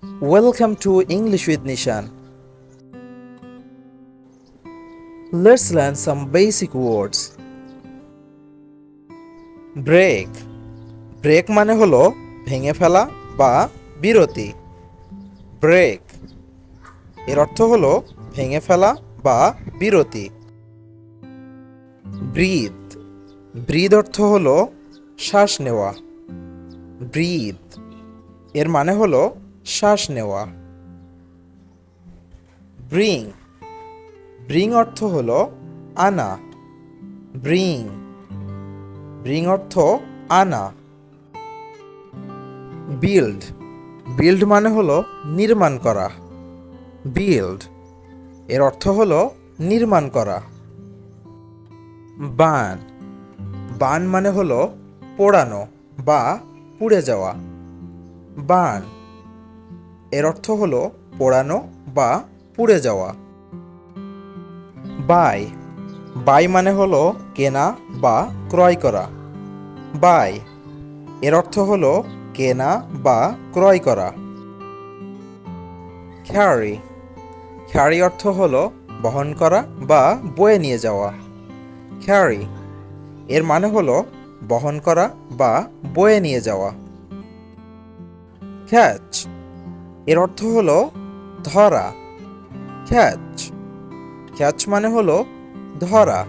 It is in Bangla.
Welcome to English with Nishan. Let's learn some basic words. Break. Break মানে হলো ভেঙে ফেলা বা বিরতি। ব্রেক এর অর্থ হলো ভেঙে ফেলা বা বিরতি। ব্রিথ। ব্রিথ অর্থ হলো শ্বাস নেওয়া। ব্রিথ এর মানে হলো শ্বাস নেওয়া। ব্রিং। ব্রিং অর্থ হলো আনা। ব্রিং। ব্রিং অর্থ আনা। বিল্ড। বিল্ড মানে হলো নির্মাণ করা। বিল্ড এর অর্থ হলো নির্মাণ করা। বার্ন। বার্ন মানে হলো পোড়ানো বা পুড়ে যাওয়া। বার্ন এর অর্থ হলো পোড়ানো বা পুড়ে যাওয়া। বাই। বাই মানে হলো কেনা বা ক্রয় করা। বাই এর অর্থ হলো কেনা বা ক্রয় করা। ক্যারি। ক্যারি অর্থ হলো বহন করা বা বয়ে নিয়ে যাওয়া। ক্যারি এর মানে হলো বহন করা বা বয়ে নিয়ে যাওয়া। ক্যাচ। এর অর্থ হলো ধরা। ক্যাচ। ক্যাচ মানে হলো ধরা।